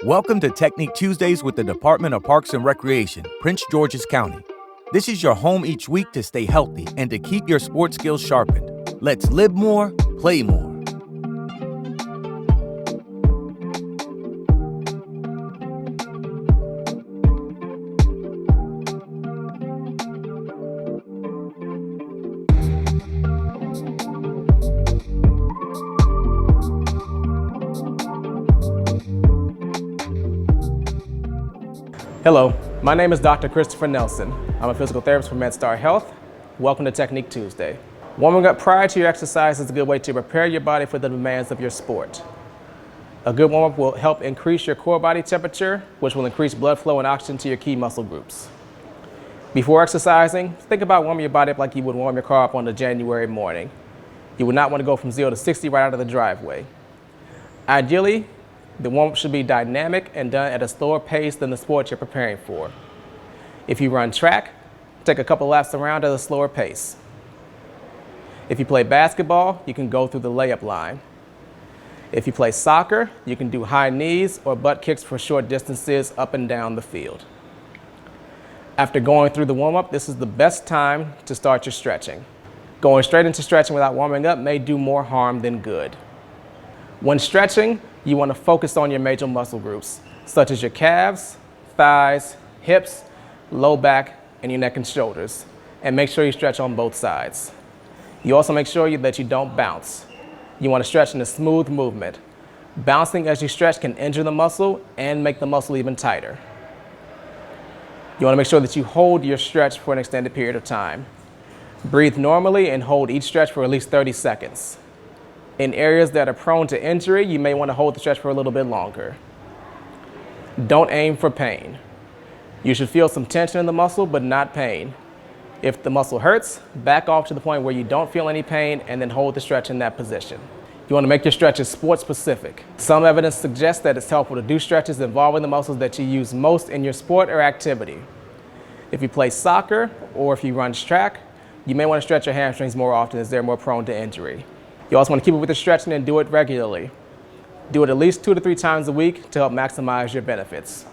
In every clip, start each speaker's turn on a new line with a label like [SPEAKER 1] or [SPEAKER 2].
[SPEAKER 1] Welcome to Technique Tuesdays with the Department of Parks and Recreation, Prince George's County. This is your home each week to stay healthy and to keep your sports skills sharpened. Let's live more, play more.
[SPEAKER 2] Hello, my name is Dr. Christopher Nelson. I'm a physical therapist for MedStar Health. Welcome to Technique Tuesday. Warming up prior to your exercise is a good way to prepare your body for the demands of your sport. A good warm-up will help increase your core body temperature, which will increase blood flow and oxygen to your key muscle groups. Before exercising, think about warming your body up like you would warm your car up on a January morning. You would not want to go from 0 to 60 right out of the driveway. Ideally, the warm-up should be dynamic and done at a slower pace than the sport you're preparing for. If you run track, take a couple laps around at a slower pace. If you play basketball, you can go through the layup line. If you play soccer, you can do high knees or butt kicks for short distances up and down the field. After going through the warm-up, this is the best time to start your stretching. Going straight into stretching without warming up may do more harm than good. When stretching, you want to focus on your major muscle groups, such as your calves, thighs, hips, low back, and your neck and shoulders. And make sure you stretch on both sides. You also make sure that you don't bounce. You want to stretch in a smooth movement. Bouncing as you stretch can injure the muscle and make the muscle even tighter. You want to make sure that you hold your stretch for an extended period of time. Breathe normally and hold each stretch for at least 30 seconds. In areas that are prone to injury, you may want to hold the stretch for a little bit longer. Don't aim for pain. You should feel some tension in the muscle, but not pain. If the muscle hurts, back off to the point where you don't feel any pain and then hold the stretch in that position. You want to make your stretches sport-specific. Some evidence suggests that it's helpful to do stretches involving the muscles that you use most in your sport or activity. If you play soccer or if you run track, you may want to stretch your hamstrings more often as they're more prone to injury. You also want to keep it with the stretching and do it regularly. Do it at least 2 to 3 times a week to help maximize your benefits.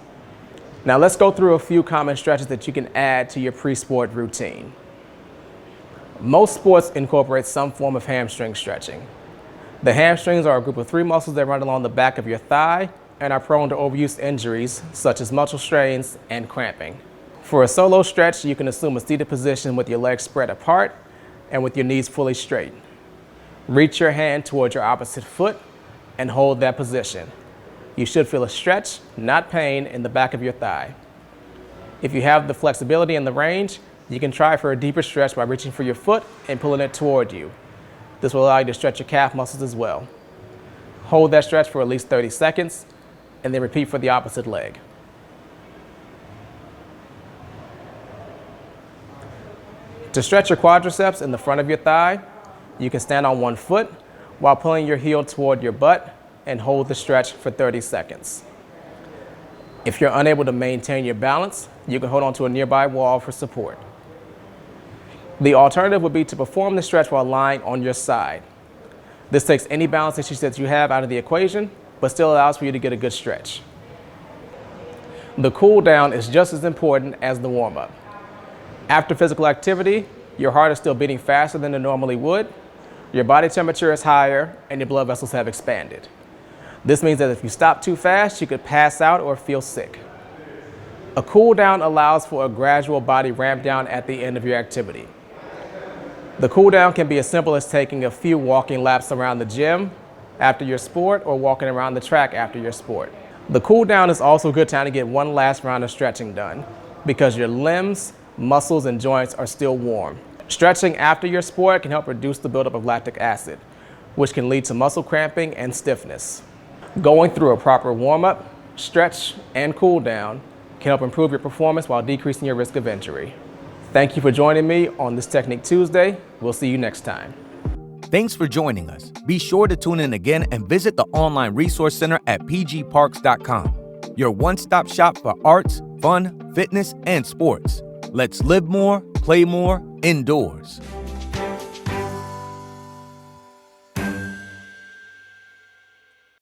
[SPEAKER 2] Now let's go through a few common stretches that you can add to your pre-sport routine. Most sports incorporate some form of hamstring stretching. The hamstrings are a group of 3 muscles that run along the back of your thigh and are prone to overuse injuries such as muscle strains and cramping. For a solo stretch, you can assume a seated position with your legs spread apart and with your knees fully straight. Reach your hand towards your opposite foot and hold that position. You should feel a stretch, not pain, in the back of your thigh. If you have the flexibility and the range, you can try for a deeper stretch by reaching for your foot and pulling it toward you. This will allow you to stretch your calf muscles as well. Hold that stretch for at least 30 seconds and then repeat for the opposite leg. To stretch your quadriceps in the front of your thigh, you can stand on one foot while pulling your heel toward your butt and hold the stretch for 30 seconds. If you're unable to maintain your balance, you can hold on to a nearby wall for support. The alternative would be to perform the stretch while lying on your side. This takes any balance issues that you have out of the equation, but still allows for you to get a good stretch. The cool down is just as important as the warm up. After physical activity, your heart is still beating faster than it normally would, your body temperature is higher, and your blood vessels have expanded. This means that if you stop too fast, you could pass out or feel sick. A cool down allows for a gradual body ramp down at the end of your activity. The cool down can be as simple as taking a few walking laps around the gym after your sport or walking around the track after your sport. The cool down is also a good time to get one last round of stretching done because your limbs, muscles, and joints are still warm. Stretching after your sport can help reduce the buildup of lactic acid, which can lead to muscle cramping and stiffness. Going through a proper warm-up, stretch, and cool down can help improve your performance while decreasing your risk of injury. Thank you for joining me on this Technique Tuesday. We'll see you next time.
[SPEAKER 1] Thanks for joining us. Be sure to tune in again and visit the online resource center at pgparks.com, your one-stop shop for arts, fun, fitness, and sports. Let's live more, play more, indoors.